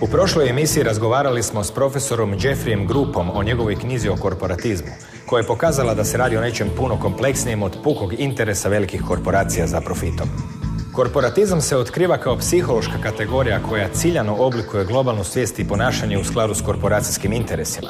U prošloj emisiji razgovarali smo s profesorom Jeffreyem Gruppom o njegovoj knjizi o korporatizmu, koja je pokazala da se radi o nečem puno kompleksnijem od pukog interesa velikih korporacija za profitom. Korporatizam se otkriva kao psihološka kategorija koja ciljano oblikuje globalnu svijest i ponašanje u skladu s korporacijskim interesima.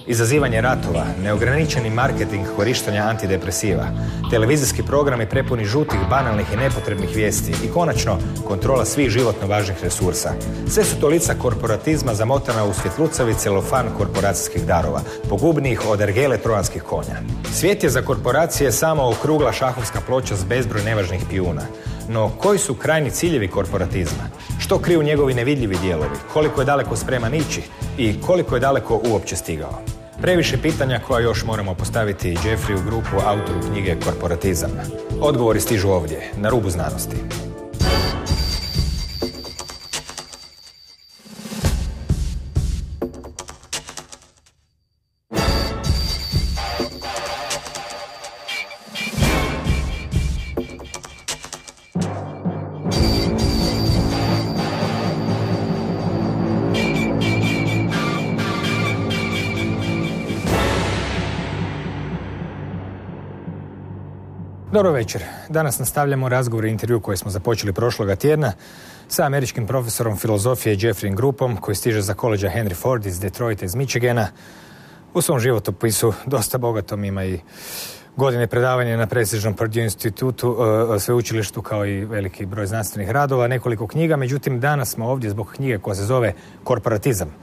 Izazivanje ratova, neograničeni marketing korištenja antidepresiva, televizijski programi prepuni žutih, banalnih i nepotrebnih vijesti i konačno kontrola svih životno važnih resursa. Sve su to lica korporatizma zamotana u svjetlucavi celofan korporacijskih darova, pogubnijih od ergele trojanskih konja. Svijet je za korporacije samo okrugla šahovska ploča s bezbroj nevažnih pijuna. No, koji su krajni ciljevi korporatizma? Što kriju njegovi nevidljivi dijelovi? Koliko je daleko spreman ići? I koliko je daleko uopće stigao? Previše pitanja koja još moramo postaviti Jeffreyu Gruppu, autoru knjige Korporatizam. Odgovori stižu ovdje, na Rubu Znanosti. Dobro večer. Danas nastavljamo razgovor i intervju koji smo započeli prošloga tjedna sa američkim profesorom filozofije Jeffreyem Gruppom, koji stiže za koledža Henry Ford iz Detroita iz Michigana. U svom životopisu dosta bogatom ima i godine predavanja na prestižnom Purdue institutu, sveučilištu, kao i veliki broj znanstvenih radova, nekoliko knjiga. Međutim, danas smo ovdje zbog knjige koja se zove Korporatizam.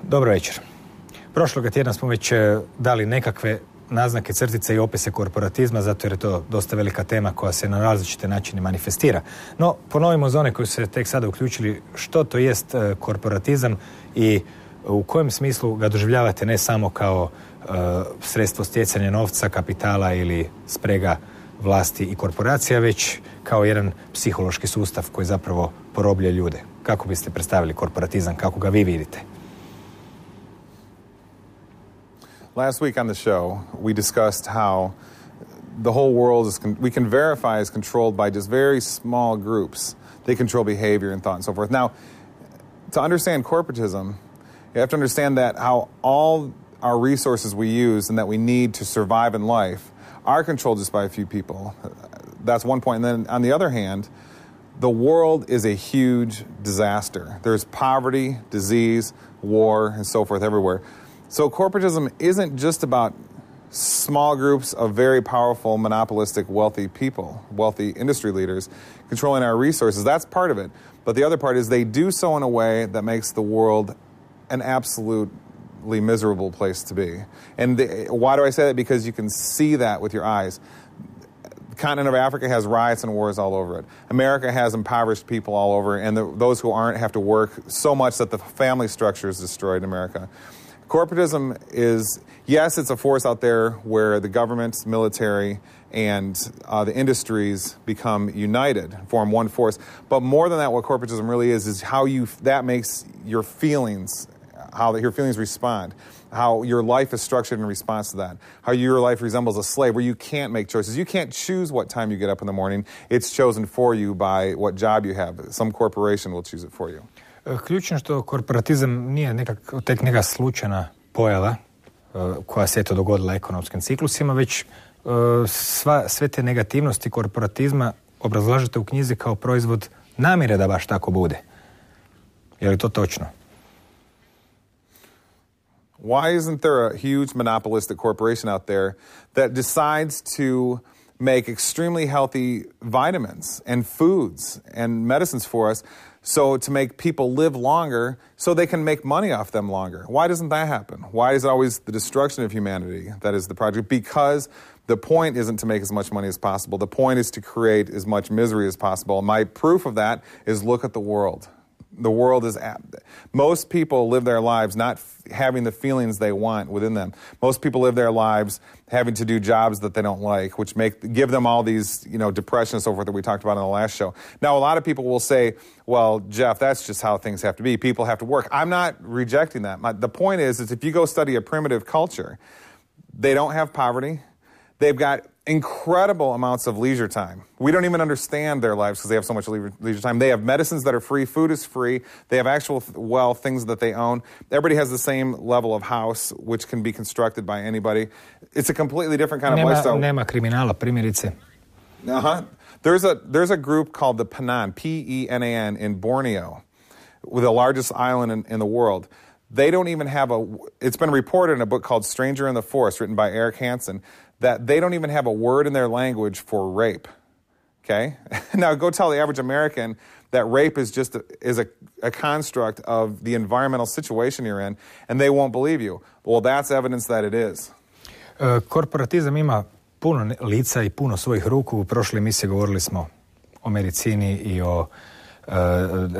Dobro večer. Prošloga tjedna smo već dali nekakve naznake, crtice i opise korporatizma, zato jer je to dosta velika tema koja se na različite načine manifestira. No, ponovimo za one koji su se tek sada uključili, što to jest korporatizam i u kojem smislu ga doživljavate, ne samo kao sredstvo stjecanja novca, kapitala ili sprega vlasti i korporacija, već kao jedan psihološki sustav koji zapravo porobljuje ljude. Kako biste predstavili korporatizam, kako ga vi vidite? Last week on the show, we discussed how the whole world we can verify is controlled by just very small groups. They control behavior and thought and so forth. Now, to understand corporatism, you have to understand that how all our resources we use and that we need to survive in life are controlled just by a few people. That's one point. And then on the other hand, the world is a huge disaster. There's poverty, disease, war, and so forth everywhere. So corporatism isn't just about small groups of very powerful, monopolistic, wealthy people, wealthy industry leaders controlling our resources. That's part of it. But the other part is they do so in a way that makes the world an absolutely miserable place to be. And why do I say that? Because you can see that with your eyes. The continent of Africa has riots and wars all over it. America has impoverished people all over, and those who aren't have to work so much that the family structure is destroyed in America. Corporatism is, yes, it's a force out there where the government, military, and the industries become united, form one force. But more than that, what corporatism really is how that makes your feelings, how your feelings respond, how your life is structured in response to that, how your life resembles a slave where you can't make choices. You can't choose what time you get up in the morning. It's chosen for you by what job you have. Some corporation will choose it for you. Ključno što korporatizam nije tek neka slučajna pojava koja se eto dogodila ekonomskim ciklusima, već sve te negativnosti korporatizma obrazlažete u knjizi kao proizvod namjere da baš tako bude. Je li to točno? Why isn't there a huge monopolistic corporation out there that decides to make extremely healthy vitamins and foods and medicines for us, so to make people live longer so they can make money off them longer? Why doesn't that happen? Why is it always the destruction of humanity that is the project? Because the point isn't to make as much money as possible. The point is to create as much misery as possible. My proof of that is look at the world. The world is... Most people live their lives not having the feelings they want within them. Most people live their lives having to do jobs that they don't like, which give them all these, depression and so forth that we talked about in the last show. Now, a lot of people will say, well, Jeff, that's just how things have to be. People have to work. I'm not rejecting that. The point is if you go study a primitive culture, they don't have poverty. They've got incredible amounts of leisure time. We don't even understand their lives because they have so much leisure time. They have medicines that are free, food is free, they have actual wealth, things that they own. Everybody has the same level of house, which can be constructed by anybody. It's a completely different kind of lifestyle. Nema kriminala, primjerice. There's a group called the Penan, P-E-N-A-N, in Borneo, with the largest island in the world. They don't even have it's been reported in a book called Stranger in the Forest, written by Eric Hansen, that they don't even have a word in their language for rape. Okay? Now go tell the average American that rape is just a construct of the environmental situation you're in, and they won't believe you. Well, that's evidence that it is. Korporatizam ima puno lica i puno svojih ruku. U prošloj emisiji govorili smo o medicini i o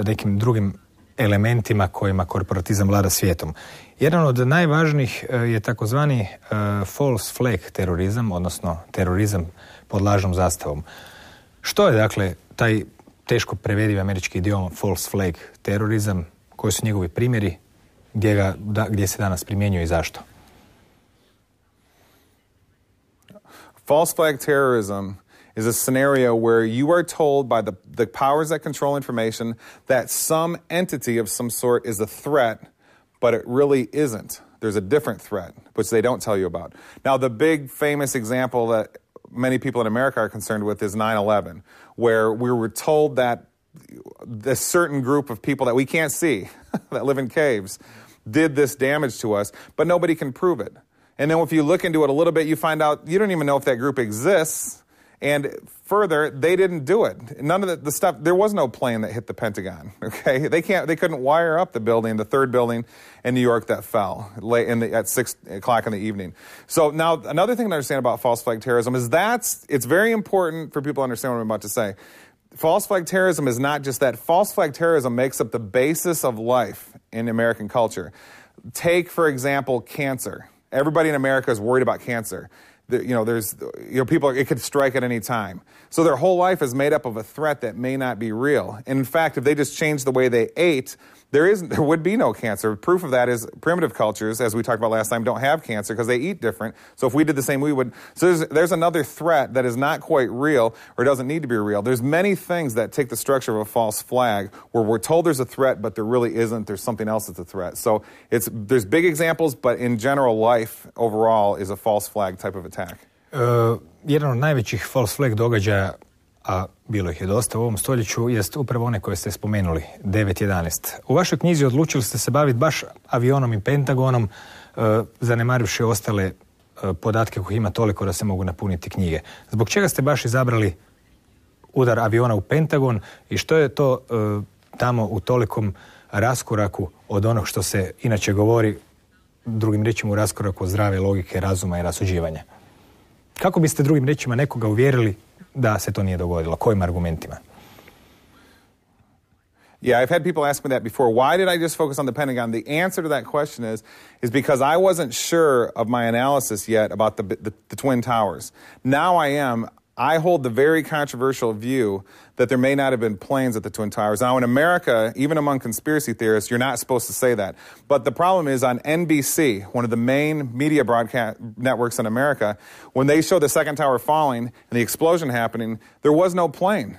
nekim drugim elementima kojima korporatizam vlada svijetom. Jedan od najvažnijih je takozvani false flag terorizam, odnosno terorizam pod lažnom zastavom. Što je dakle taj teško prevediv američki idiom false flag terorizam, koji su njegovi primjeri, gdje se danas primjenjuje i zašto? False flag terrorism is a scenario where you are told by the powers that control information that some entity of some sort is a threat, but it really isn't. There's a different threat, which they don't tell you about. Now, the big famous example that many people in America are concerned with is 9/11, where we were told that a certain group of people that we can't see, that live in caves, did this damage to us, but nobody can prove it. And then if you look into it a little bit, you find out you don't even know if that group exists. And further, they didn't do it. None of the stuff, there was no plane that hit the Pentagon, okay? They couldn't wire up the building, the third building in New York that fell at 6 o'clock in the evening. So now, another thing to understand about false flag terrorism is it's very important for people to understand what I'm about to say. False flag terrorism is not just that. False flag terrorism makes up the basis of life in American culture. Take, for example, cancer. Everybody in America is worried about cancer. People, it could strike at any time. So their whole life is made up of a threat that may not be real. And in fact, if they just changed the way they ate, there would be no cancer. Proof of that is primitive cultures, as we talked about last time, don't have cancer because they eat different. So if we did the same, we would. So there's another threat that is not quite real or doesn't need to be real. There's many things that take the structure of a false flag where we're told there's a threat, but there really isn't. There's something else that's a threat. So there's big examples, but in general, life overall is a false flag type of attack. Jedan od najvećih false flag događaja, a bilo ih je dosta u ovom stoljeću, jest upravo one koje ste spomenuli, 9/11. U vašoj knjizi odlučili ste se baviti baš avionom i Pentagonom, zanemarivši ostale podatke kojih ima toliko da se mogu napuniti knjige. Zbog čega ste baš izabrali udar aviona u Pentagon i što je to tamo u tolikom raskoraku od onog što se inače govori, drugim riječima u raskoraku od zdrave logike, razuma i rasuđivanja? Kako biste drugim riječima nekoga uvjerili da se to nije dogodilo? Kojim argumentima? Yeah, I've had people ask me that before. Why did I just focus on the Pentagon? The answer to that question is because I wasn't sure of my analysis yet about the Twin Towers. Now I am. I hold the very controversial view that there may not have been planes at the Twin Towers. Now, in America, even among conspiracy theorists, you're not supposed to say that. But the problem is on NBC, one of the main media broadcast networks in America, when they show the second tower falling and the explosion happening, there was no plane.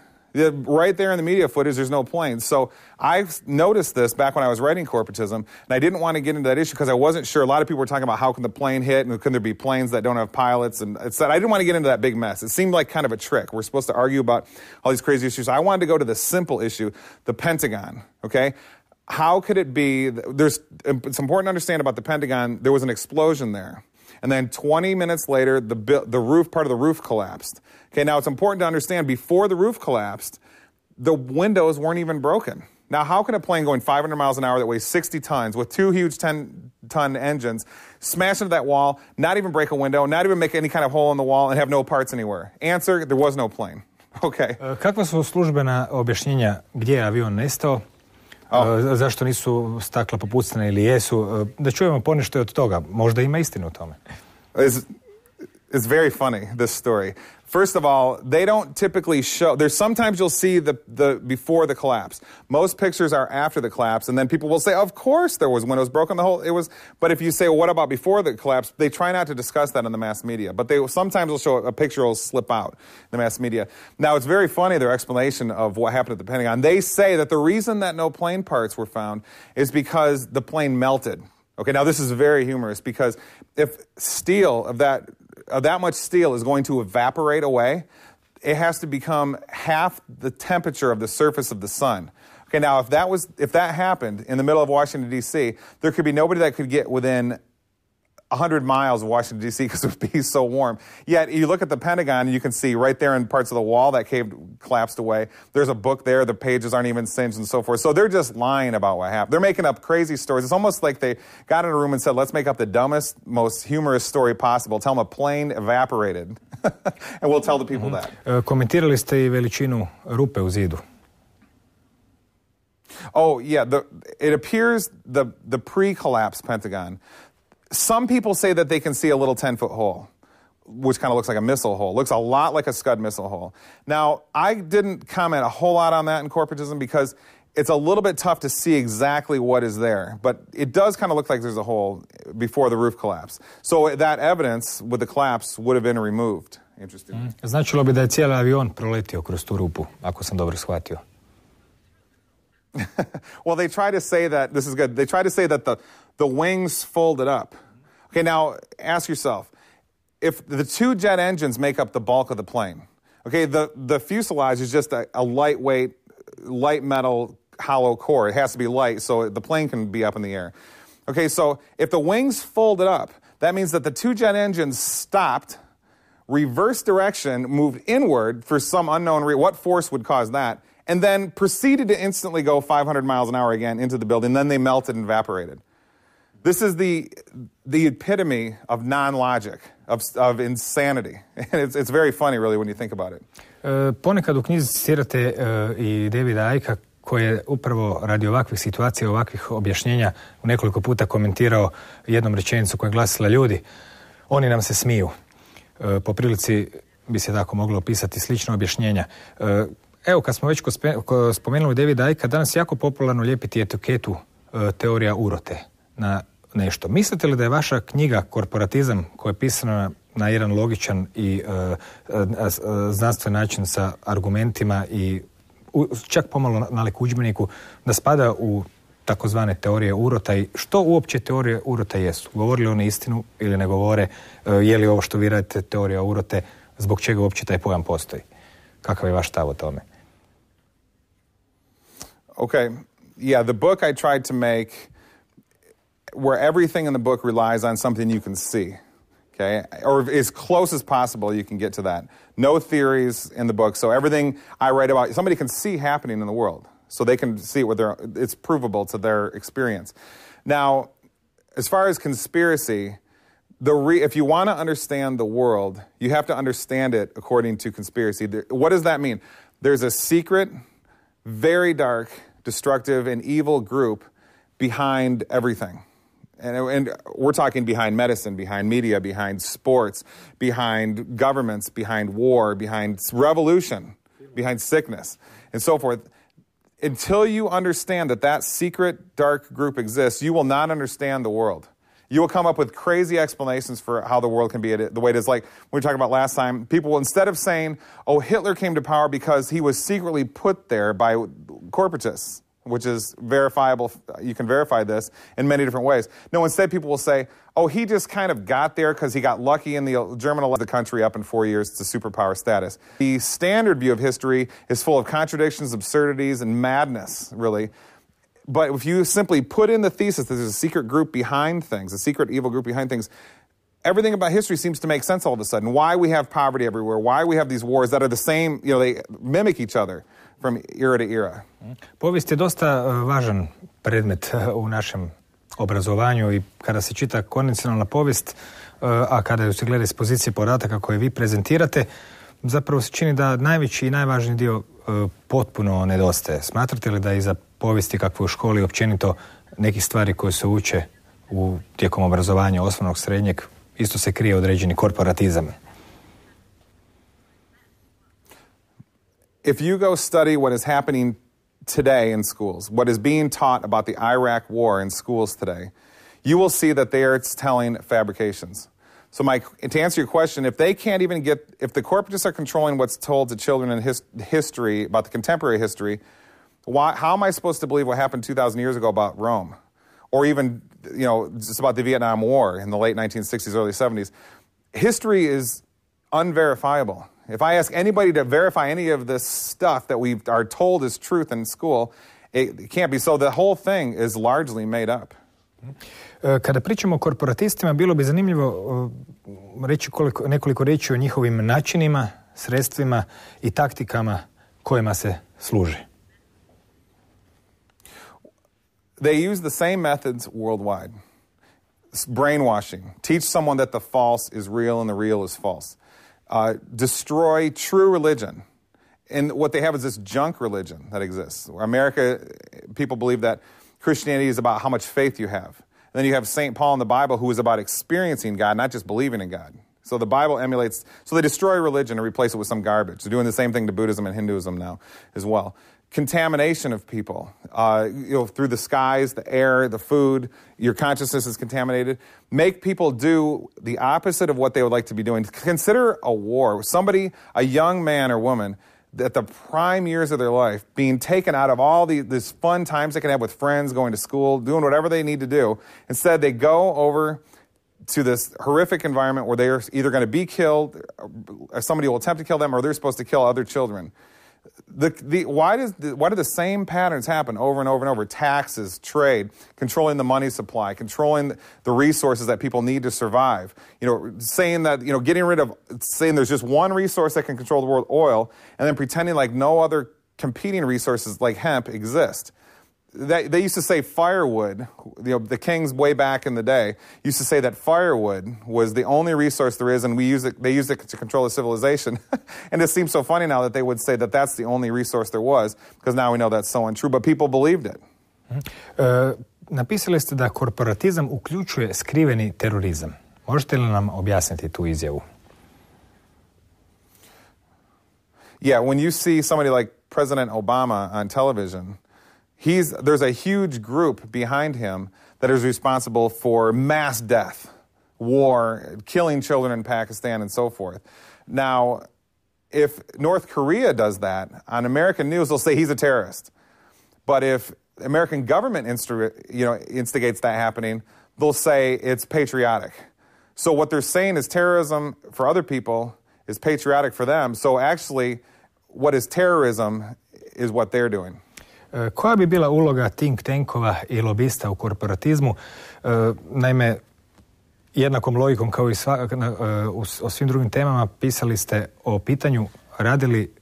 Right there in the media footage, there's no plane. So I noticed this back when I was writing Corporatism, and I didn't want to get into that issue because I wasn't sure. A lot of people were talking about how can the plane hit and can there be planes that don't have pilots, and I didn't want to get into that big mess. It seemed like kind of a trick. We're supposed to argue about all these crazy issues. I wanted to go to the simple issue, the Pentagon, okay? How could it be, it's important to understand about the Pentagon, there was an explosion there. And then 20 minutes later, the roof, part of the roof collapsed. Okay, now it's important to understand, before the roof collapsed, the windows weren't even broken. Now, how can a plane going 500 miles an hour that weighs 60 tons with two huge 10-ton engines smash into that wall, not even break a window, not even make any kind of hole in the wall, and have no parts anywhere? Answer, there was no plane. Okay. Kakva su službena objašnjenja gdje je avion nestao? Zašto nisu stakla popucana ili jesu? Da čujemo ponešto od toga. Možda ima istinu u tome. It's very funny, this story. First of all, they don't typically show. There's sometimes you'll see the before the collapse. Most pictures are after the collapse, and then people will say, "Of course, there was windows broken. It was." But if you say, "Well, what about before the collapse?" They try not to discuss that in the mass media. But they sometimes will show a picture will slip out in the mass media. Now, it's very funny their explanation of what happened at the Pentagon. They say that the reason that no plane parts were found is because the plane melted. Okay, now this is very humorous because if steel of that much steel is going to evaporate away, it has to become half the temperature of the surface of the sun. Okay, now if that happened in the middle of Washington, D.C., there could be nobody that could get within 100 miles of Washington, D.C. because it would be so warm. Yet, you look at the Pentagon, and you can see right there in parts of the wall that collapsed away. There's a book there. The pages aren't even singed and so forth. So they're just lying about what happened. They're making up crazy stories. It's almost like they got in a room and said, let's make up the dumbest, most humorous story possible. Tell them a plane evaporated. And we'll tell the people that. Komentirali ste I veličinu rupe u zidu. Oh, yeah. It appears the pre-collapse Pentagon, some people say that they can see a little 10-foot hole, which kind of looks like a missile hole. Looks a lot like a Scud missile hole. Now, I didn't comment a whole lot on that in Corporatism because it's a little bit tough to see exactly what is there. But it does kind of look like there's a hole before the roof collapse. So that evidence with the collapse would have been removed. Interesting. Značilo bi da je cijeli avion proletio kroz tu rupu, ako sam dobro shvatio. Well, they try to say that, this is good, they try to say that the wings folded up. Okay, now ask yourself, if the two jet engines make up the bulk of the plane, okay, the fuselage is just a lightweight, light metal hollow core. It has to be light so the plane can be up in the air. Okay, so if the wings folded up, that means that the two jet engines stopped, reverse direction, moved inward for some unknown reason. What force would cause that? And then proceeded to instantly go 500 miles an hour again into the building. Then they melted and evaporated. This is the epitome of non-logic, of insanity. And it's very funny, really, when you think about it. Ponekad u knjizi citirate I Davida Icka, koji je upravo radi ovakvih situacija, ovakvih objašnjenja u nekoliko puta komentirao jednom rečenicu koja je glasila: ljudi, oni nam se smiju. Po prilici bi se tako moglo opisati slično objašnjenja. Evo, kad smo već spomenuli Davida Icka, danas je jako popularno lijepiti etiketu teorija urote na nešto. Mislite li da je vaša knjiga Korporatizam, koja je pisana na jedan logičan I znanstven način sa argumentima I čak pomalo nalik udžbeniku, da spada u takozvane teorije urota I što uopće teorije urota jesu? Govorili one istinu ili ne govore? Je li ovo što vi radite teorija urote? Zbog čega uopće taj pojam postoji? Kakav je vaš stav o tome? Okay. Yeah, the book I tried to make where everything in the book relies on something you can see. Okay? Or as close as possible you can get to that. No theories in the book. So everything I write about, somebody can see happening in the world. So they can see it with it's provable to their experience. Now, as far as conspiracy, if you want to understand the world, you have to understand it according to conspiracy. What does that mean? There's a secret, very dark, destructive, and evil group behind everything. And we're talking behind medicine, behind media, behind sports, behind governments, behind war, behind revolution, behind sickness, and so forth. Until you understand that secret, dark group exists, you will not understand the world. You will come up with crazy explanations for how the world can be the way it is. Like we were talking about last time, people, instead of saying, oh, Hitler came to power because he was secretly put there by corporatists, which is verifiable, you can verify this in many different ways. No, instead people will say, oh, he just kind of got there because he got lucky in the German elected the country up in 4 years to superpower status. The standard view of history is full of contradictions, absurdities, and madness, really. But if you simply put in the thesis that there's a secret group behind things, a secret evil group behind things, everything about history seems to make sense all of a sudden. Why we have poverty everywhere, why we have these wars that are the same, they mimic each other from era to era. Povijest je dosta važan predmet u našem obrazovanju I kada se čita konvencionalna povijest, a kada ju se gleda iz pozicije podataka koje vi prezentirate, zapravo se čini da najveći I najvažniji dio potpuno nedostaje. Smatrate li da iza povijesti kakve u školi općenito nekih stvari koje se uče tijekom obrazovanja osnovnog, srednjeg, isto se krije određeni korporatizam? If you go study what is happening today in schools, what is being taught about the Iraq war in schools today, you will see that they are telling fabrications. So to answer your question, if they can't even if the corporatists are controlling what's told to children in history, about the contemporary history, how am I supposed to believe what happened 2,000 years ago about Rome? Or even, just about the Vietnam War in the late 1960s, early 70s. History is unverifiable. If I ask anybody to verify any of this stuff that we are told is truth in school, it can't be. So the whole thing is largely made up. Kada pričamo o korporatistima, bilo bi zanimljivo reći nekoliko riječi o njihovim načinima, sredstvima i taktikama kojima se služe. They use the same methods worldwide. Brainwashing. Teach someone that the false is real and the real is false. Destroy true religion. And what they have is this junk religion that exists. America, people believe that Christianity is about how much faith you have. And then you have St. Paul in the Bible who is about experiencing God, not just believing in God. So the Bible emulates, so they destroy religion and replace it with some garbage. They're doing the same thing to Buddhism and Hinduism now as well. Contamination of people, through the skies, the air, the food, your consciousness is contaminated. Make people do the opposite of what they would like to be doing. Consider a war. A young man or woman, at the prime years of their life, being taken out of all these fun times they can have with friends, going to school, doing whatever they need to do. Instead, they go over to this horrific environment where they're either going to be killed, or somebody will attempt to kill them, or they're supposed to kill other children. Why do the same patterns happen over and over and over? Taxes, trade, controlling the money supply, controlling the resources that people need to survive. Saying that, saying there's just one resource that can control the world, oil, and then pretending like no other competing resources like hemp exist. They used to say firewood, the kings way back in the day used to say that firewood was the only resource there is, and they used it to control the civilization. And it seems so funny now that they would say that that's the only resource there was, because now we know that's so untrue, but people believed it. Napisali ste da korporatizam uključuje skriveni terorizam. Možete li nam objasniti tu izjavu? Yeah, when you see somebody like President Obama on television, there's a huge group behind him that is responsible for mass death, war, killing children in Pakistan, and so forth. Now, if North Korea does that, on American news, they'll say he's a terrorist. But if American government instigates that happening, they'll say it's patriotic. So what they're saying is terrorism for other people is patriotic for them. So actually, what is terrorism is what they're doing. Koja bi bila uloga think tankova i lobista u korporatizmu? Naime, jednakom logikom kao i o svim drugim temama pisali ste o pitanju radili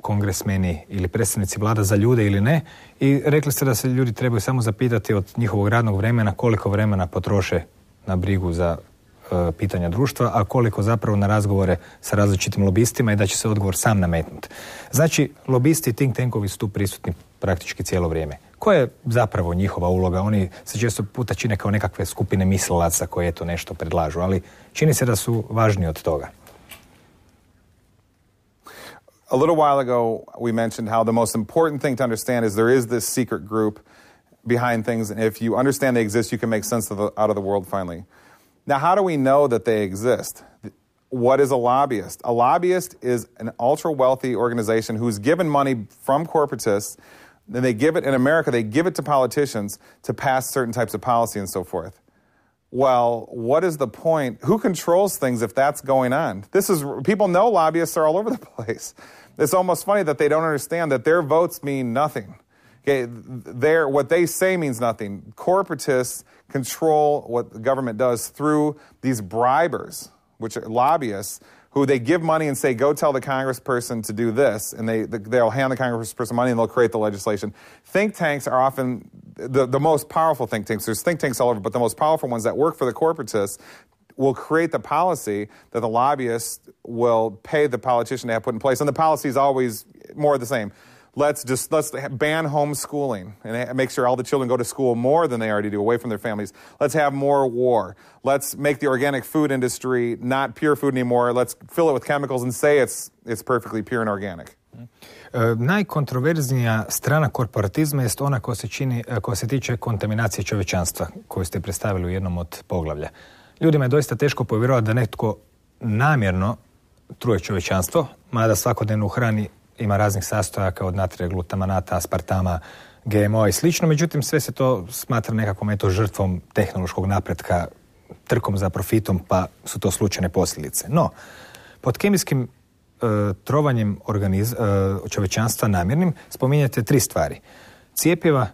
kongresmeni ili predstavnici vlada za ljude ili ne, i rekli ste da se ljudi trebaju samo zapitati od njihovog radnog vremena koliko vremena potroše na brigu za pitanja društva, a koliko zapravo na razgovore sa različitim lobistima, i da će se odgovor sam nametnuti. Znači, lobisti i think tankovi su tu prisutni praktički cijelo vrijeme. Koja je zapravo njihova uloga? Oni se često puta čine kao nekakve skupine mislilaca koje eto nešto predlažu, ali čini se da su važniji od toga. A little while ago, we mentioned how the most important thing to understand is there is this secret group behind things, and if you understand they exist, you can make sense out of the world finally. Now, how do we know that they exist? What is a lobbyist? A lobbyist is an ultra-wealthy organization who's given money from corporatists, and they give it, in America, they give it to politicians to pass certain types of policy and so forth. Well, what is the point? Who controls things if that's going on? People know lobbyists are all over the place. It's almost funny that they don't understand that their votes mean nothing. Okay, what they say means nothing. Corporatists control what the government does through these bribers, which are lobbyists, who they give money and say, go tell the congressperson to do this, and they'll hand the congressperson money and they'll create the legislation. Think tanks are often the most powerful think tanks. There's think tanks all over, but the most powerful ones that work for the corporatists will create the policy that the lobbyists will pay the politician to have put in place, and the policy is always more of the same. Let's ban homeschooling and make sure all the children go to school more than they already do, away from their families. Let's have more war. Let's make the organic food industry not pure food anymore. Let's fill it with chemicals and say it's perfectly pure and organic. Najkontroverznija strana korporatizma jest ona koja se tiče kontaminacije čovječanstva, koju ste predstavili u jednom od poglavlja. Ljudima je doista teško povjerovati da netko namjerno truje čovječanstvo, mada svakodnevno u hrani ima raznih sastojaka od natrija, glutamanata, aspartama, GMO i slično, međutim sve se to smatra nekakvom žrtvom tehnološkog napretka, trkom za profitom, pa su to slučajne posljedice. No, pod kemijskim trovanjem čovječanstva namjernim spominjate 3 stvari. Cijepiva,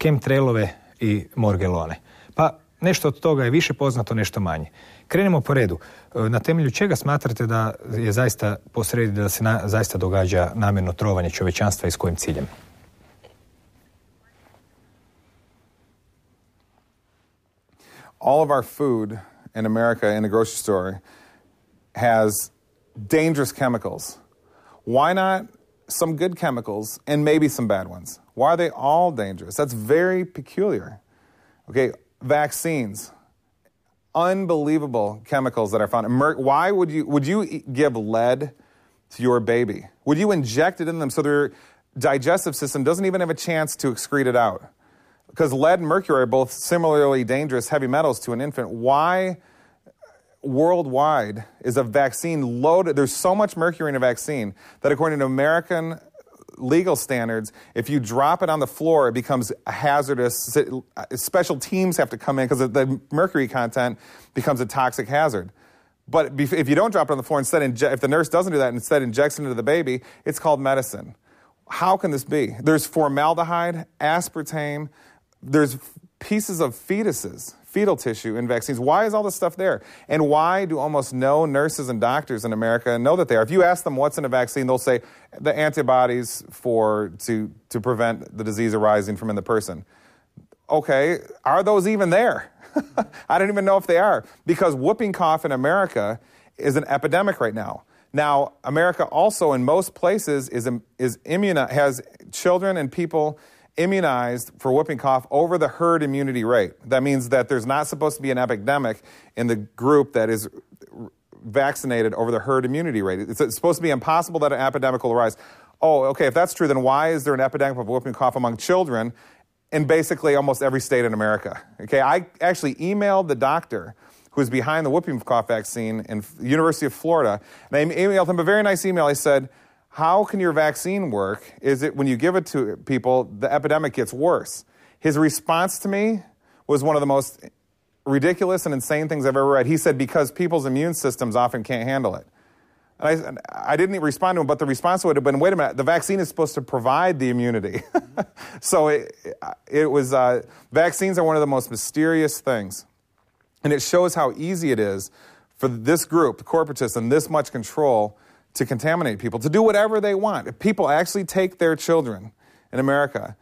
chemtrailove i morgelone. Pa nešto od toga je više poznato, nešto manje. Krenemo po redu. Na temelju čega smatrate da je zaista posredi da se zaista događa namjerno trovanje čovječanstva i s kojim ciljem? All of our food in America in the grocery store has dangerous chemicals. Why not some good chemicals and maybe some bad ones? Why are they all dangerous? That's very peculiar. Okay, vaccines, unbelievable chemicals that are found. Why would you give lead to your baby? Would you inject it in them so their digestive system doesn't even have a chance to excrete it out? Because lead and mercury are both similarly dangerous heavy metals to an infant. Why worldwide is a vaccine loaded? There's so much mercury in a vaccine that according to American legal standards, if you drop it on the floor, it becomes hazardous. Special teams have to come in because the mercury content becomes a toxic hazard. But if you don't drop it on the floor, if the nurse doesn't do that and instead injects it into the baby, it's called medicine. How can this be? There's formaldehyde, aspartame, there's pieces of fetal tissue in vaccines. Why is all this stuff there? And why do almost no nurses and doctors in America know that they are? If you ask them what's in a vaccine, they'll say the antibodies to prevent the disease arising from in the person. Okay, are those even there? I don't even know if they are, because whooping cough in America is an epidemic right now. Now, America also in most places has children and people immunized for whooping cough over the herd immunity rate. That means that there's not supposed to be an epidemic in the group that is vaccinated over the herd immunity rate. It's supposed to be impossible that an epidemic will arise. Oh, okay, if that's true, then why is there an epidemic of whooping cough among children in basically almost every state in America? Okay, I actually emailed the doctor who's behind the whooping cough vaccine in the University of Florida, and I emailed him a very nice email. I said, how can your vaccine work? Is it when you give it to people, the epidemic gets worse? His response to me was one of the most ridiculous and insane things I've ever read. He said, because people's immune systems often can't handle it. And I didn't respond to him, but the response would have been, wait a minute, the vaccine is supposed to provide the immunity. So it was, vaccines are one of the most mysterious things. And it shows how easy it is for this group, corporatism, this much control to contaminate people, to do whatever they want. If people actually take their children in America,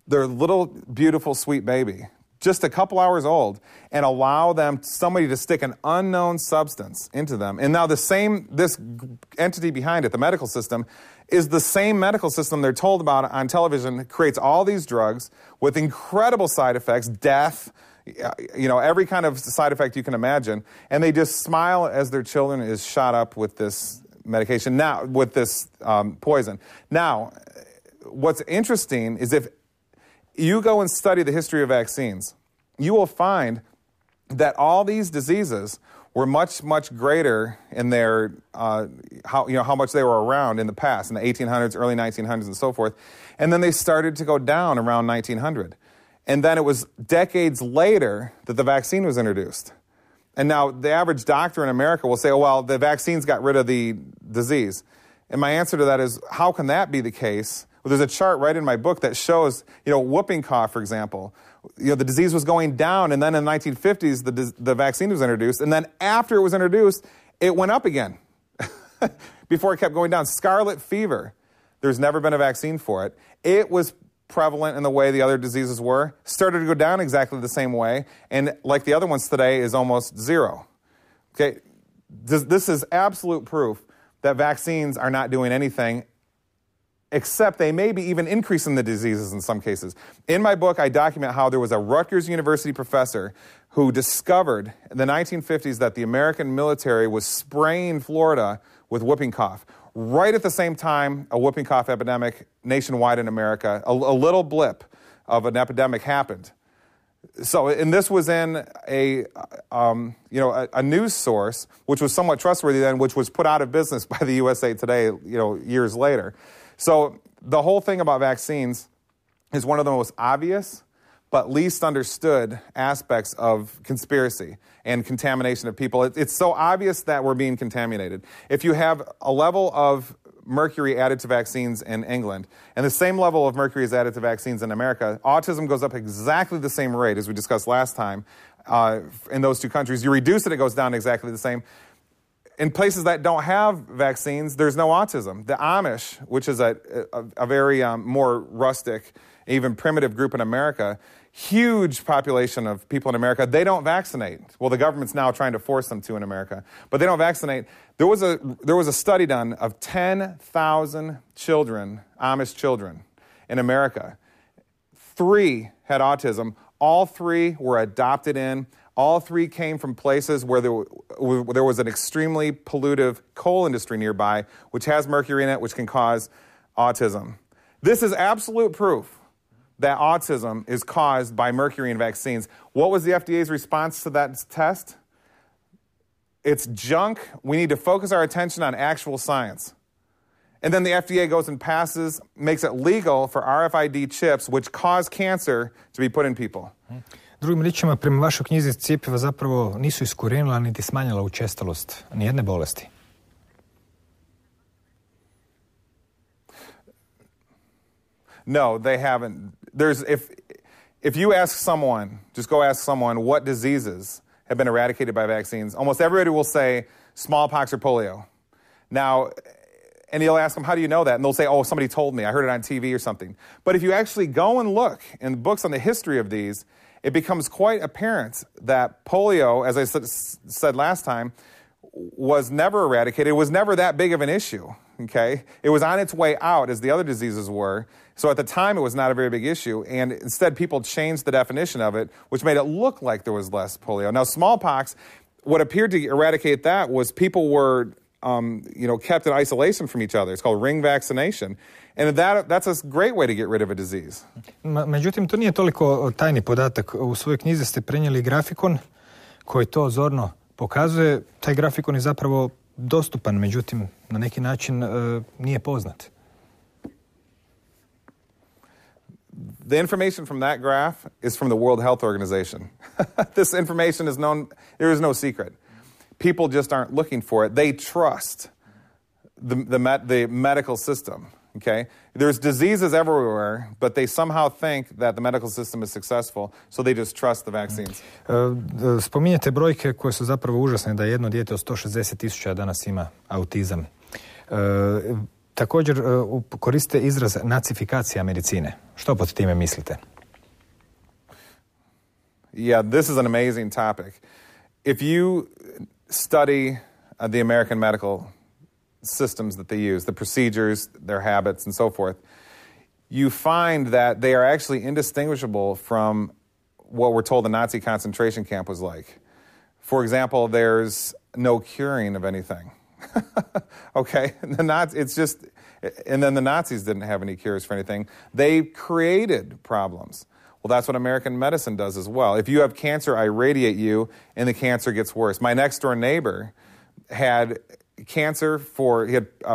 their little, beautiful, sweet baby, just a couple hours old, and allow somebody to stick an unknown substance into them. And now this entity behind it, the medical system, is the same medical system they're told about on television, creates all these drugs with incredible side effects, death, every kind of side effect you can imagine, and they just smile as their children is shot up with this medication, now with this poison. Now, what's interesting is if you go and study the history of vaccines, you will find that all these diseases were much, much greater in their, how much they were around in the past, in the 1800s, early 1900s, and so forth. And then they started to go down around 1900. And then it was decades later that the vaccine was introduced. And now the average doctor in America will say, oh, well, the vaccines got rid of the disease. And my answer to that is, how can that be the case? Well, there's a chart right in my book that shows, whooping cough, for example. The disease was going down, and then in the 1950s, the vaccine was introduced. And then after it was introduced, it went up again before it kept going down. Scarlet fever, there's never been a vaccine for it. It was prevalent in the way the other diseases were, started to go down exactly the same way, and like the other ones today is almost zero. Okay, this is absolute proof that vaccines are not doing anything except they may be even increasing the diseases in some cases. In my book, I document how there was a Rutgers University professor who discovered in the 1950s that the American military was spraying Florida with whooping cough. Right at the same time, a whooping cough epidemic nationwide in America, a little blip of an epidemic happened. So, and this was in a news source, which was somewhat trustworthy then, which was put out of business by the USA Today, years later. So the whole thing about vaccines is one of the most obvious but least understood aspects of conspiracy and contamination of people. It's so obvious that we're being contaminated. If you have a level of mercury added to vaccines in England, and the same level of mercury is added to vaccines in America, autism goes up exactly the same rate as we discussed last time in those two countries. You reduce it, it goes down exactly the same. In places that don't have vaccines, there's no autism. The Amish, which is a very more rustic, even primitive group in America, huge population of people in America, they don't vaccinate. Well, the government's now trying to force them to in America, but they don't vaccinate. There was a study done of 10,000 children, Amish children, in America. 3 had autism. All 3 were adopted in. All 3 came from places where there was an extremely pollutive coal industry nearby, which has mercury in it, which can cause autism. This is absolute proof that autism is caused by mercury in vaccines. What was the FDA's response to that test? It's junk. We need to focus our attention on actual science. And then the FDA goes and makes it legal for RFID chips, which cause cancer, to be put in people. Drugim riječima, prema vašoj knjizi cjepiva zapravo nisu iskorijenila niti smanjila učestalost nijedne bolesti. No, they haven't. If you ask someone, just go ask someone what diseases have been eradicated by vaccines, almost everybody will say smallpox or polio. Now, and you'll ask them, how do you know that? And they'll say, oh, somebody told me. I heard it on TV or something. But if you actually go and look in books on the history of these, it becomes quite apparent that polio, as I said last time, was never eradicated. It was never that big of an issue, okay? It was on its way out, as the other diseases were. So at the time, it was not a very big issue. And instead, people changed the definition of it, which made it look like there was less polio. Now, smallpox, what appeared to eradicate that was people were kept in isolation from each other. It's called ring vaccination. And that's a great way to get rid of a disease. Međutim, to nije toliko tajni podatak. U svojoj knjizi ste prenijeli grafikon koji to zorno pokazuje. Taj grafikon je zapravo dostupan, međutim, na neki način nije poznat. The information from that graph is from the World Health Organization. This information is known, there is no secret. People just aren't looking for it. They trust the medical system. Okay? There's diseases everywhere, but they somehow think that the medical system is successful, so they just trust the vaccines. Spominjete brojke koje su zapravo užasne, da jedno dijete od 160,000 danas ima autizam. Također koriste izraz nacifikacija medicine. Što pod time mislite? Yeah, this is an amazing topic. If you study the American medical systems that they use, the procedures, their habits, and so forth, you find that they are actually indistinguishable from what we're told the Nazi concentration camp was like. For example, there's no curing of anything. Okay? And then the Nazis didn't have any cures for anything. They created problems. Well, that's what American medicine does as well. If you have cancer, I radiate you, and the cancer gets worse. My next-door neighbor had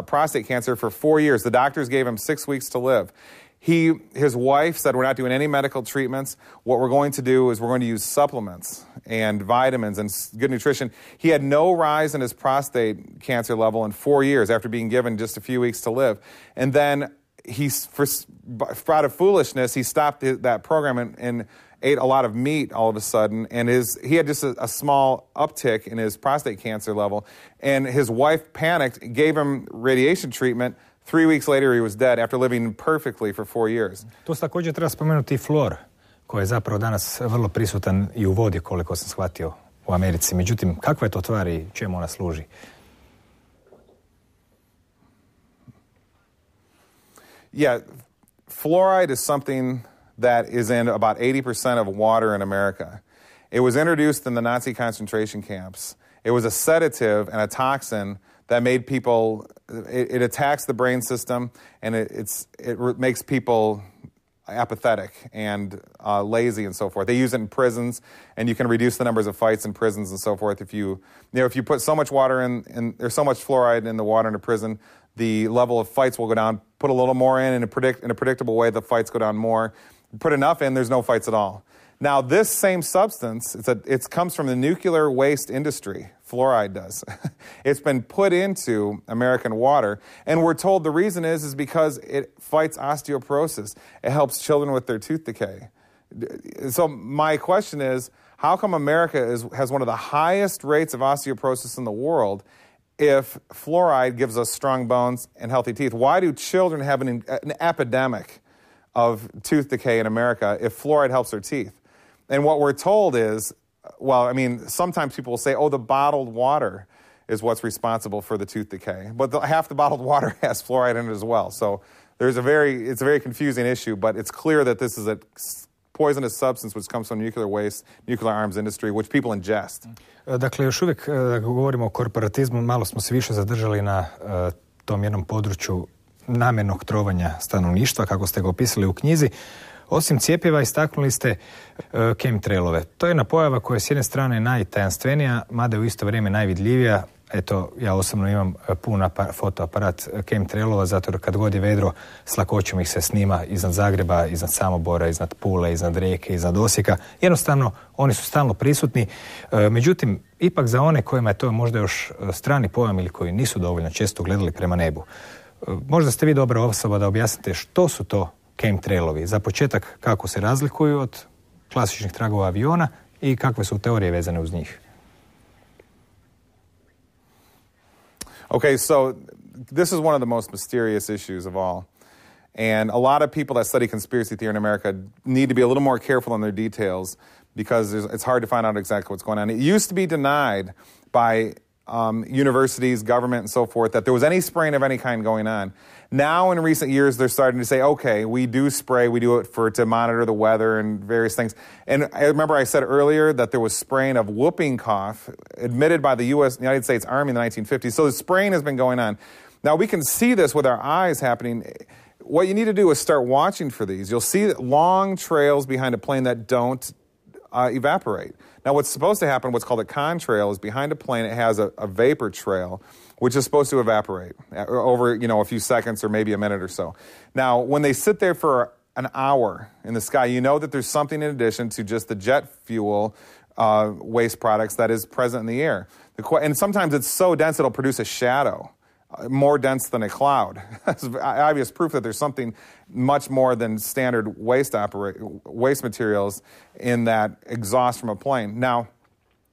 prostate cancer for 4 years. The doctors gave him 6 weeks to live. His wife said, we're not doing any medical treatments. What we're going to do is we're going to use supplements and vitamins and good nutrition. He had no rise in his prostate cancer level in 4 years after being given just a few weeks to live. And then out of foolishness, he stopped that program and ate a lot of meat all of a sudden, and he had just a small uptick in his prostate cancer level, and his wife panicked, gave him radiation treatment. 3 weeks later, he was dead after living perfectly for 4 years. Tu također treba spomenuti i flor, koji je zapravo danas vrlo prisutan i u vodi, koliko sam shvatio, u Americi. Međutim, kakva je to tvar i čemu ona služi? Yeah, fluoride is something that is in about 80% of water in America. It was introduced in the Nazi concentration camps. It was a sedative and a toxin that made people, it attacks the brain system, and it makes people apathetic and lazy and so forth. They use it in prisons, and you can reduce the numbers of fights in prisons and so forth. If you put so much water in there's so much fluoride in the water in a prison, the level of fights will go down. Put a little more in a predictable way, the fights go down more. Put enough in, there's no fights at all. Now, this same substance, it comes from the nuclear waste industry. Fluoride does. It's been put into American water, and we're told the reason is because it fights osteoporosis. It helps children with their tooth decay. So my question is, how come America has one of the highest rates of osteoporosis in the world if fluoride gives us strong bones and healthy teeth? Why do children have an epidemic of tooth decay in America if fluoride helps their teeth? And what we're told is, sometimes people will say, the bottled water is what's responsible for the tooth decay. But half the bottled water has fluoride in it as well. So it's a very confusing issue, but it's clear that this is a poisonous substance which comes from nuclear waste, nuclear arms industry, which people ingest. Dakle, još uvijek govorimo o korporatizmu, malo smo se više zadržali na tom jednom području namjernog trovanja stanovništva, kako ste ga opisali u knjizi. Osim cjepiva istaknuli ste chemtrailove. To je jedna pojava koja je s jedne strane najtajanstvenija, mada je u isto vrijeme najvidljivija. Eto, ja osobno imam pun fotoaparat chemtrailova, zato jer kad god je vedro, s lakoćom ih se snima iznad Zagreba, iznad Samobora, iznad Pule, iznad Rijeke, iznad Osijeka. Jednostavno, oni su stalno prisutni. Međutim, ipak za one kojima je to možda još strani pojam ili koji nisu dovoljno često gledali prema nebu, možda ste vi dobra osoba da objasnite što su to chemtrailovi. Za početak, kako se razlikuju od klasičnih tragova aviona i kakve su teorije vezane uz njih? Okay, so this is one of the most mysterious issues of all. And a lot of people that study conspiracy theory in America need to be a little more careful on their details because it's hard to find out exactly what's going on. It used to be denied by universities, government, and so forth, that there was any spraying of any kind going on. Now, in recent years, they're starting to say, okay, we do spray, we do it to monitor the weather and various things. And I remember I said earlier that there was spraying of whooping cough admitted by the United States Army in the 1950s. So the spraying has been going on. Now, we can see this with our eyes happening. What you need to do is start watching for these. You'll see long trails behind a plane that don't evaporate. Now, what's supposed to happen, what's called a contrail, is behind a plane it has a vapor trail, which is supposed to evaporate over, a few seconds or maybe a minute or so. Now, when they sit there for an hour in the sky, you know that there's something in addition to just the jet fuel waste products that is present in the air. And sometimes it's so dense it'll produce a shadow, more dense than a cloud. That's obvious proof that there's something much more than standard waste materials in that exhaust from a plane. Now,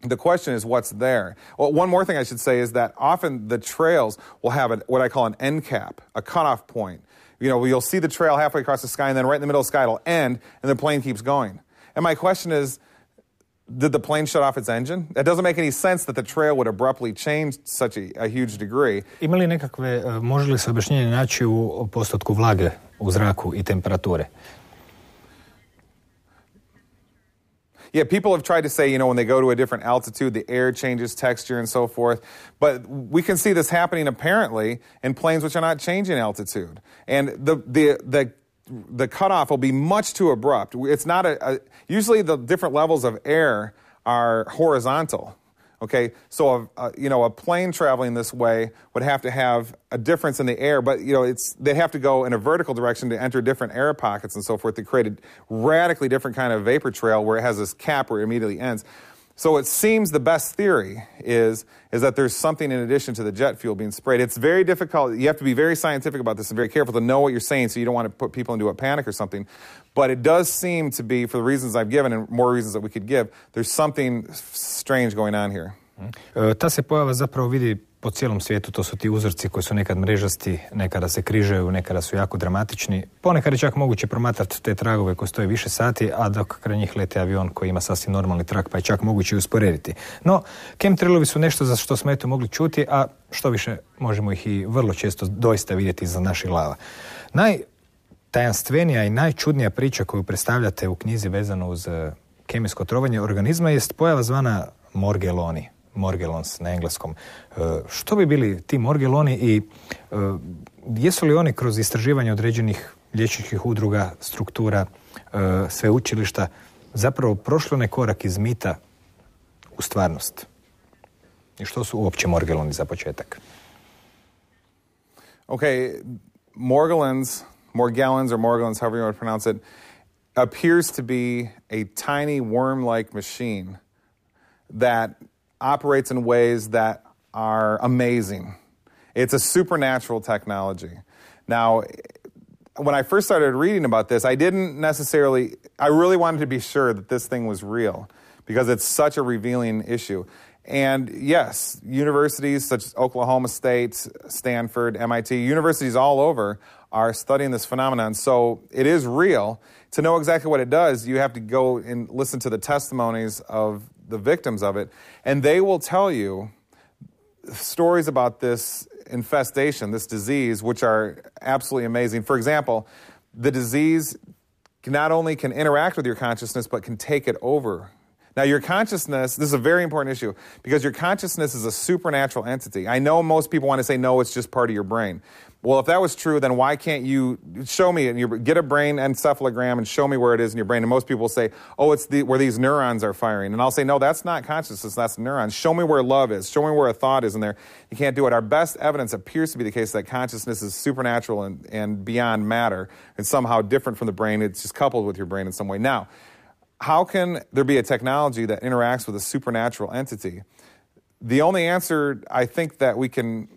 the question is what's there. Well, one more thing I should say is that often the trails will have what I call an end cap, a cutoff point. You'll see the trail halfway across the sky, and then right in the middle of the sky it'll end, and the plane keeps going. And my question is, did the plane shut off its engine? It doesn't make any sense that the trail would abruptly change such a huge degree. Ima li nekakve, može li se objašnjenje naći u postotku vlage u zraku i temperature? Yeah, people have tried to say, when they go to a different altitude, the air changes texture and so forth. But we can see this happening apparently in planes which are not changing altitude. And the cutoff will be much too abrupt. It's not usually the different levels of air are horizontal. Okay, so a plane traveling this way would have to have a difference in the air, but they have to go in a vertical direction to enter different air pockets and so forth to create a radically different kind of vapor trail where it has this cap where it immediately ends. So it seems the best theory is that there's something in addition to the jet fuel being sprayed. It's very difficult. You have to be very scientific about this and very careful to know what you're saying so you don't want to put people into a panic or something. But it does seem to be, for the reasons I've given and more reasons that we could give, there's something strange going on here. Ta se pojava zapravo vidi po cijelom svijetu. To su ti uzorci koji su nekad mrežasti, nekada se križaju, nekada su jako dramatični. Ponekad je čak moguće promatrati te tragove koji stoje više sati, a dok kraj njih lete avion koji ima sasvim normalni trag, pa je čak moguće usporediti. No, chemtrailovi su nešto za što smo eto mogli čuti, a što više možemo ih i vrlo često doista vidjeti iza naših glava. najtajanstvenija i najčudnija priča koju predstavljate u knjizi vezano uz kemijsko trovanje organizma jest pojava zvana morgeloni. Morgelons na engleskom. Što bi bili ti morgeloni i jesu li oni kroz istraživanje određenih liječničkih udruga, struktura, sveučilišta zapravo prošli onaj korak iz mita u stvarnost? I što su uopće morgeloni za početak? Okay, morgellons, or morgellons, however you want to pronounce it, appears to be a tiny worm-like machine that operates in ways that are amazing. It's a supernatural technology. Now, when I first started reading about this, I really wanted to be sure that this thing was real because it's such a revealing issue. And yes, universities such as Oklahoma State, Stanford, MIT, universities all over are studying this phenomenon. So it is real. To know exactly what it does, you have to go and listen to the testimonies of the victims of it, and they will tell you stories about this infestation, this disease, which are absolutely amazing. For example, the disease not only can interact with your consciousness, but can take it over. Now, your consciousness, this is a very important issue, because your consciousness is a supernatural entity. I know most people want to say, no, it's just part of your brain. Well, if that was true, then why can't you show me, get a brain encephalogram and show me where it is in your brain? And most people will say, oh, it's where these neurons are firing. And I'll say, no, that's not consciousness, that's neurons. Show me where love is. Show me where a thought is in there. You can't do it. Our best evidence appears to be the case that consciousness is supernatural and beyond matter and somehow different from the brain. It's just coupled with your brain in some way. Now, how can there be a technology that interacts with a supernatural entity? The only answer I think that we can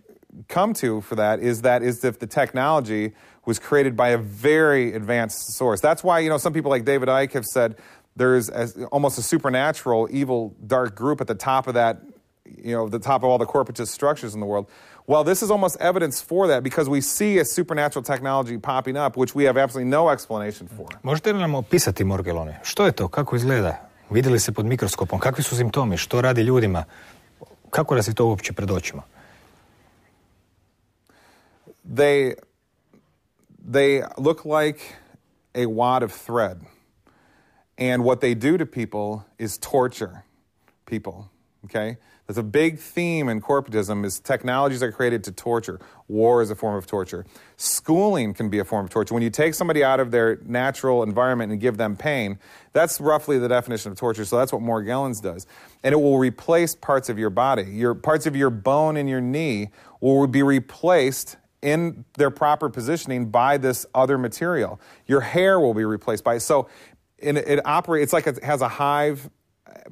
come to for that is if the technology was created by a very advanced source. That's why, some people like David Icke have said there's almost a supernatural, evil, dark group at the top of that, the top of all the corporatist structures in the world. Well, this is almost evidence for that because we see a supernatural technology popping up, which we have absolutely no explanation for. Možete li nam opisati morgelone? Što je to? Kako izgleda? Vidjeli se pod mikroskopom? Kakvi su simptomi? Što radi ljudima? Kako da se to uopće pred očima? They look like a wad of thread. And what they do to people is torture people, okay? There's a big theme in corporatism is technologies are created to torture. War is a form of torture. Schooling can be a form of torture. When you take somebody out of their natural environment and give them pain, that's roughly the definition of torture. So that's what Morgellons does. And it will replace parts of your body. Your parts of your bone in your knee will be replaced in their proper positioning by this other material. Your hair will be replaced by it. So it operates, it's like it has a hive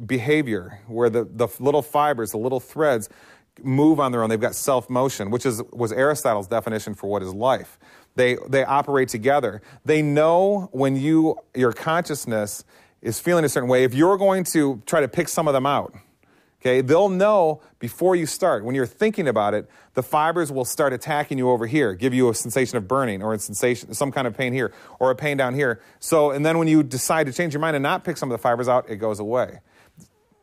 behavior where the little fibers, the little threads move on their own. They've got self-motion, which was Aristotle's definition for what is life. They operate together. They know when your consciousness is feeling a certain way. If you're going to try to pick some of them out, okay, they'll know before you start. When you're thinking about it, the fibers will start attacking you over here, give you a sensation of burning or a sensation, some kind of pain here or a pain down here. So, and then when you decide to change your mind and not pick some of the fibers out, it goes away.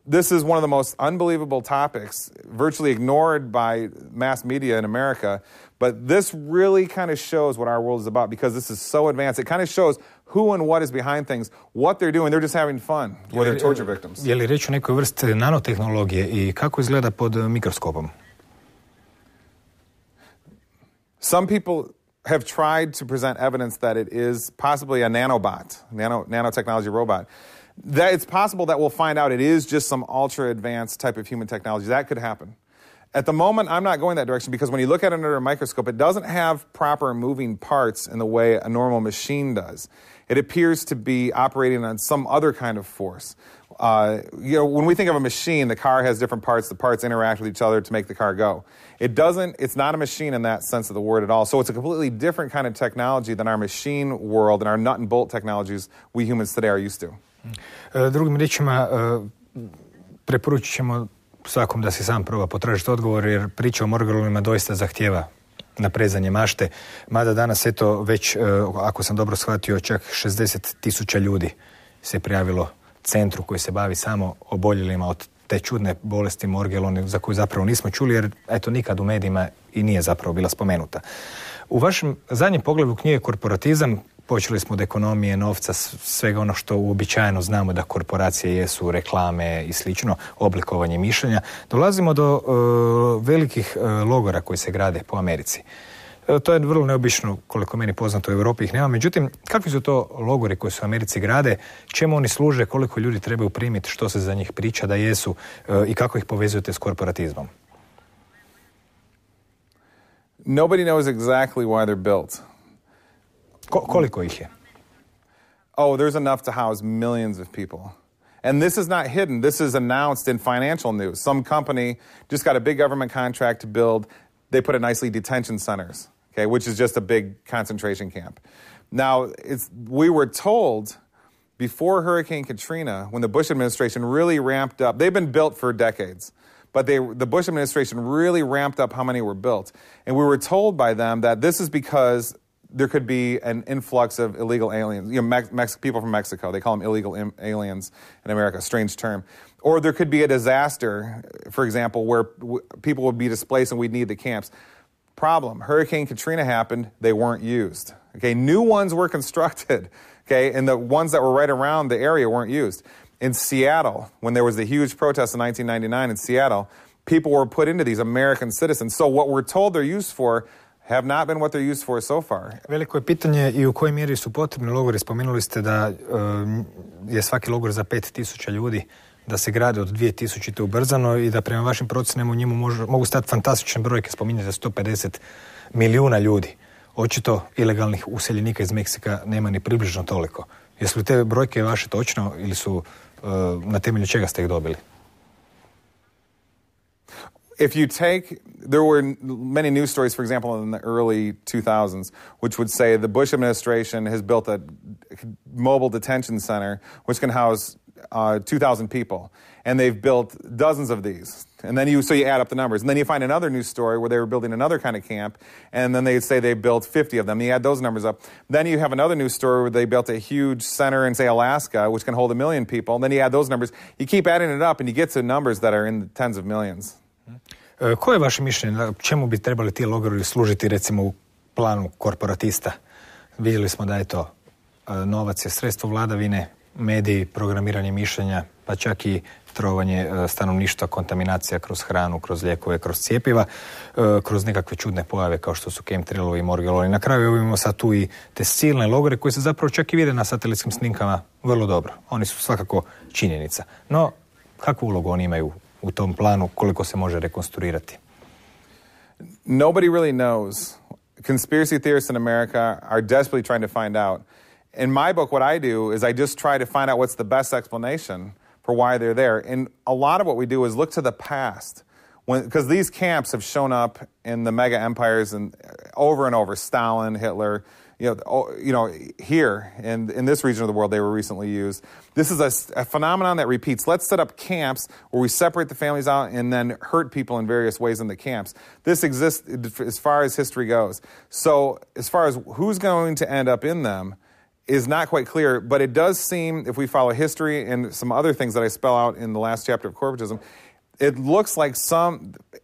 This is one of the most unbelievable topics, virtually ignored by mass media in America. But this really kind of shows what our world is about because this is so advanced. It kind of shows who and what is behind things, what they're doing. They're just having fun with their torture victims. Je li riječ o nekoj vrsti nanotehnologije i kako izgleda pod mikroskopom? Some people have tried to present evidence that it is possibly a nanotechnology robot. That it's possible that we'll find out it is just some ultra-advanced type of human technology. That could happen. At the moment, I'm not going that direction because when you look at it under a microscope, it doesn't have proper moving parts in the way a normal machine does. It appears to be operating on some other kind of force. When we think of a machine, the car has different parts. The parts interact with each other to make the car go. It's not a machine in that sense of the word at all. So it's a completely different kind of technology than our machine world and our nut and bolt technologies we humans today are used to. Drugim riječima, preporučit ćemo svakom da se sam proba potražiti odgovor, jer priča o morgelonima doista zahtijeva naprezanje mašte. Mada danas, eto, već, ako sam dobro shvatio, čak 60,000 ljudi se prijavilo centru koji se bavi samo oboljelima od te čudne bolesti morgeloni, za koju zapravo nismo čuli, jer eto, nikad u medijima i nije zapravo bila spomenuta. U vašem zadnjem poglavlju knjige Korporatizam Počeli smo od ekonomije, novca, svega ono što uobičajeno znamo da korporacije jesu, reklame i slično, oblikovanje mišljenja. Dolazimo do velikih logora koji se grade po Americi. To je vrlo neobično, koliko meni poznato, u Europi ih nema. Međutim, kakvi su to logori koji se u Americi grade, čemu oni služe, koliko ljudi trebaju primiti, što se za njih priča da jesu i kako ih povezujete s korporatizmom? Nobody knows exactly why they're built. Koliko ih je? Oh, there's enough to house millions of people. And this is not hidden. This is announced in financial news. Some company just got a big government contract to build. They put it nicely, detention centers, okay, which is just a big concentration camp. Now, we were told before Hurricane Katrina, when the Bush administration really ramped up, they've been built for decades, but the Bush administration really ramped up how many were built. And we were told by them that this is because there could be an influx of illegal aliens, people from Mexico. They call them illegal aliens in America, strange term. Or there could be a disaster, for example, where people would be displaced and we'd need the camps. Problem, Hurricane Katrina happened, they weren't used. Okay, new ones were constructed, okay, and the ones that were right around the area weren't used. In Seattle, when there was the huge protest in 1999 in Seattle, people were put into these American citizens. So what we're told they're used for have not been what they're used for so far. Veliko je pitanje i u kojoj mjeri su potrebni logori. Spomenuli ste da je svaki logor za 5000 ljudi, da se grade od 2000. ubrzano i da prema vašim procenama u njemu mogu stati fantastične brojke. Spominjate 150 milijuna ljudi. Očito ilegalnih useljenika iz Meksika nema ni približno toliko. Jesu li te brojke vaše točno ili su na temelju čega ste ih dobili? If you take, there were many news stories, for example, in the early 2000s, which would say the Bush administration has built a mobile detention center which can house 2,000 people. And they've built dozens of these. And then you add up the numbers. And then you find another news story where they were building another kind of camp, and then they'd say they built 50 of them. And you add those numbers up. Then you have another news story where they built a huge center in, say, Alaska, which can hold 1 million people. And then you add those numbers. You keep adding it up, and you get to numbers that are in the tens of millions. Koje je vaše mišljenje? Čemu bi trebali ti logori služiti, recimo, u planu korporatista? Vidjeli smo da je to novac je sredstvo vladavine, mediji, programiranje mišljenja, pa čak i trovanje stanovništva, kontaminacija kroz hranu, kroz lijekove, kroz cjepiva, kroz nekakve čudne pojave kao što su chemtrailovi i morgeloni. Na kraju imamo sad tu i te silne logore koji se zapravo čak i vide na satelitskim snimkama vrlo dobro. Oni su svakako činjenica. No, kakvu ulogu oni imaju u tom planu, koliko se može rekonstruirati? Nobody really knows. Conspiracy theorists in America are desperately trying to find out. In my book, what I do is I just try to find out what's the best explanation for why they're there. And a lot of what we do is look to the past. Because these camps have shown up in the mega empires and over, Stalin, Hitler, here in this region of the world they were recently used. This is a phenomenon that repeats. Let's set up camps where we separate the families out and then hurt people in various ways in the camps. This exists as far as history goes. So as far as who's going to end up in them is not quite clear, but it does seem, if we follow history and some other things that I spell out in the last chapter of Corporatism, it looks like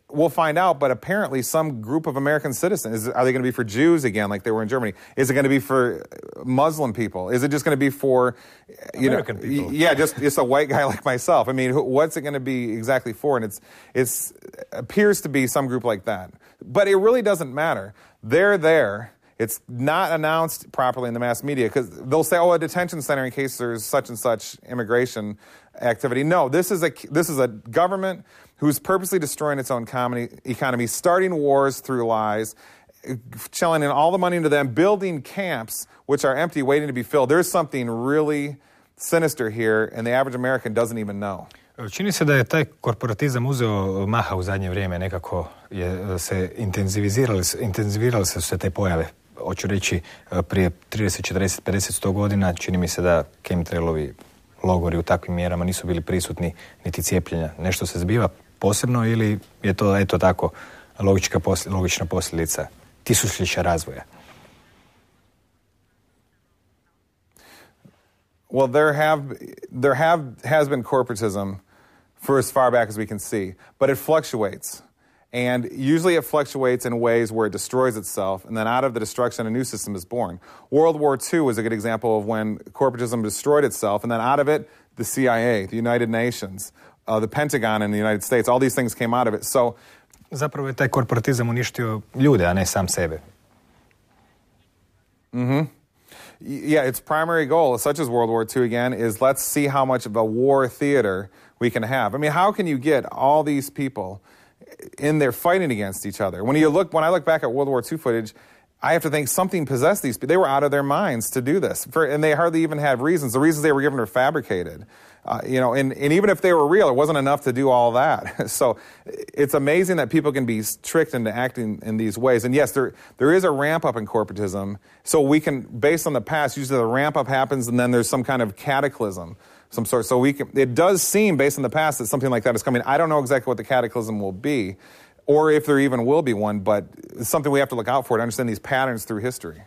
we'll find out, but apparently some group of American citizens, are they going to be for Jews again, like they were in Germany? Is it going to be for Muslim people? Is it just going to be for, American people? Yeah, just a white guy like myself. I mean, what's it going to be exactly for? And it appears to be some group like that. But it really doesn't matter. They're there. It's not announced properly in the mass media because they'll say, a detention center in case there's such and such immigration activity. No, this is a government who's purposely destroying its own economy, starting wars through lies, channeling all the money into them, building camps which are empty, waiting to be filled. There's something really sinister here, and the average American doesn't even know. Čini se da je taj korporatizam uzeo maha u zadnje vrijeme, nekako se intenzivirale su se te pojave. Hoću reći, prije 30, 40, 50, 100 godina čini mi se da chemtrailovi logori u takvim mjerama nisu bili prisutni niti cijepljenja. Nešto se zbiva posebno ili je to eto tako logična posljedica tisućljeća razvoja? Well, there has been corporatism for as far back as we can see, but it fluctuates. And usually it fluctuates in ways where it destroys itself, and then out of the destruction, a new system is born. World War II was a good example of when corporatism destroyed itself, and then out of it, the CIA, the United Nations, the Pentagon in the United States, all these things came out of it. So, zapravo je taj korporatizam uništio ljude, a ne sam sebe. Yeah, its primary goal, such as World War II again, is let's see how much of a war theater we can have. I mean, how can you get all these people in there fighting against each other? When I look back at World War II footage, I have to think something possessed these people. They were out of their minds to do this, and they hardly even had reasons. The reasons they were given are fabricated. And even if they were real, it wasn't enough to do all that. So it's amazing that people can be tricked into acting in these ways. And yes, there is a ramp up in corporatism. So we can, based on the past, usually the ramp up happens and then there's some kind of cataclysm, some sort. So it does seem, based on the past, that something like that is coming. I don't know exactly what the cataclysm will be, or if there even will be one, but it's something we have to look out for to understand these patterns through history.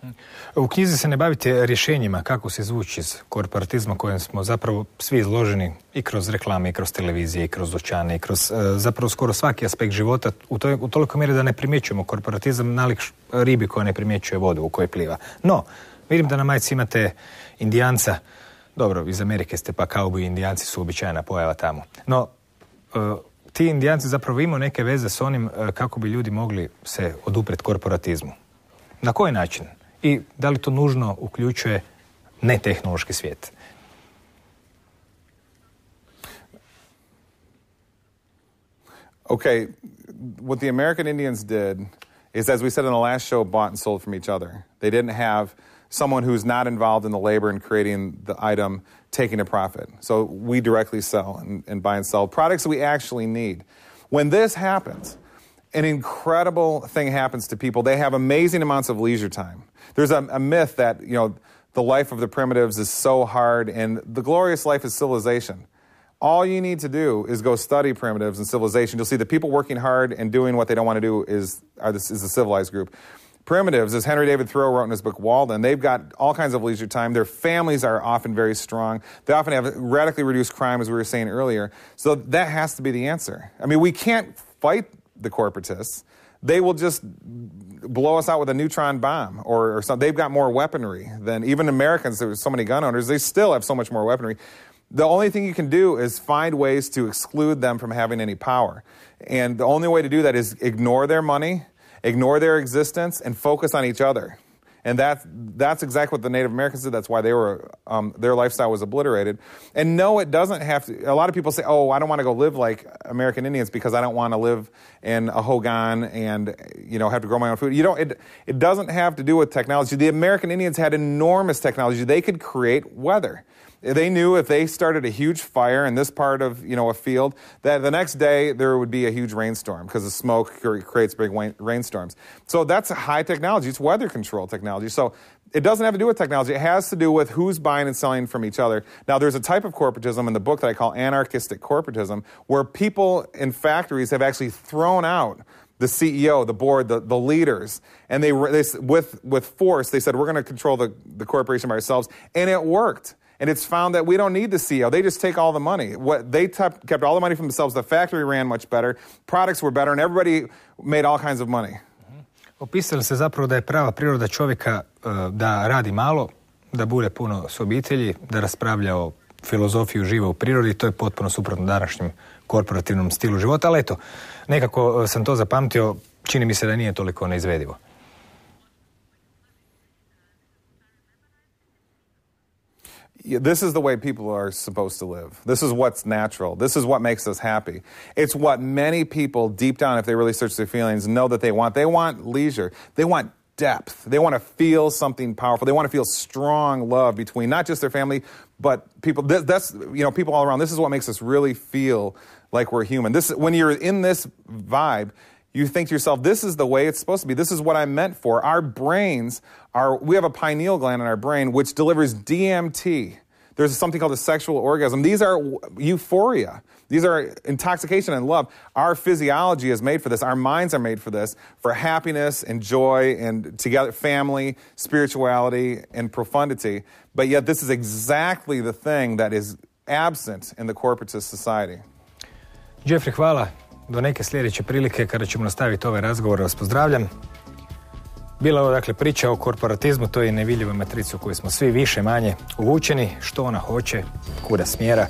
U knjizi se ne bavite rješenjima kako se izvući iz korporatizma kojem smo zapravo svi izloženi i kroz reklame, i kroz televizije, i kroz dućane, i kroz zapravo skoro svaki aspekt života u toliko mjeri da ne primjećujemo korporatizam nalik ribi koja ne primjećuje vodu u kojoj pliva. No, vidim da na majici imate Indijanca, dobro, iz Amerike ste pa kauboji i Indijanci su uobičajena pojava tamo. No, ti Indijanci zapravo imaju neke veze s onim kako bi ljudi mogli se oduprijeti korporatizmu. Na koji način? I da li to nužno uključuje netehnološki svijet? Okay, what the American Indians did is, as we said in the last show, bought and sold from each other. They didn't have someone who's not involved in the labor and creating the item taking a profit. So we directly sell and buy and sell products that we actually need. When this happens, an incredible thing happens to people. They have amazing amounts of leisure time. There's a myth that, the life of the primitives is so hard, and the glorious life is civilization. All you need to do is go study primitives and civilization. You'll see the people working hard and doing what they don't want to do is the civilized group. Primitives, as Henry David Thoreau wrote in his book Walden, they've got all kinds of leisure time. Their families are often very strong. They often have radically reduced crime, as we were saying earlier. So that has to be the answer. I mean, we can't fight the corporatists. They will just blow us out with a neutron bomb or something. They've got more weaponry than even Americans. There's so many gun owners. They still have so much more weaponry. The only thing you can do is find ways to exclude them from having any power. And the only way to do that is ignore their money, ignore their existence, and focus on each other. And that's exactly what the Native Americans did. That's why they were their lifestyle was obliterated. And no, it doesn't have to. A lot of people say, "Oh, I don't want to go live like American Indians because I don't want to live in a hogan and have to grow my own food." It doesn't have to do with technology. The American Indians had enormous technology. They could create weather. They knew if they started a huge fire in this part of a field, that the next day there would be a huge rainstorm because the smoke creates big rainstorms. So that's high technology. It's weather control technology. So it doesn't have to do with technology. It has to do with who's buying and selling from each other. Now, there's a type of corporatism in the book that I call anarchistic corporatism, where people in factories have actually thrown out the CEO, the board, the leaders, and they with force, they said, we're going to control the corporation by ourselves, and it worked. And it's found that we don't need the CEO. They just take all the money. They kept all the money for themselves. The factory ran much better. Products were better, and everybody made all kinds of money. Opisali se zapravo da je prava priroda čovjeka da radi malo, da bude puno s obitelji, da raspravlja o filozofiji živa u prirodi. To je potpuno suprotno današnjem korporativnom stilu života. Ali eto, nekako sam to zapamtio, čini mi se da nije toliko neizvedivo. This is the way people are supposed to live. This is what's natural. This is what makes us happy. It's what many people deep down, if they really search their feelings, know that they want. They want leisure. They want depth. They want to feel something powerful. They want to feel strong love between not just their family, but people. That's people all around. This is what makes us really feel like we're human. When you're in this vibe, you think to yourself, this is the way it's supposed to be. This is what I'm meant for. Our brains we have a pineal gland in our brain which delivers DMT. There's something called a sexual orgasm. These are euphoria. These are intoxication and love. Our physiology is made for this. Our minds are made for this, for happiness and joy and together, family, spirituality, and profundity. But yet this is exactly the thing that is absent in the corporatist society. Jeffrey, hvala. do neke sljedeće prilike kada ćemo nastaviti ovaj razgovor. Vas pozdravljam. Bila je ovo dakle priča o korporatizmu, to je nevidljiva matrica u kojoj smo svi više manje uvučeni, što ona hoće, kuda smjera.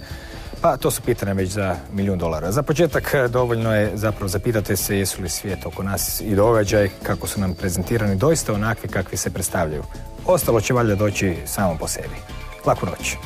Pa to su pitanja već za $1.000.000. Za početak dovoljno je zapravo zapitate se jesu li svijet oko nas i događaj kako su nam prezentirani doista onakvi kakvi se predstavljaju. Ostalo će valjda doći samo po sebi. Laku noć.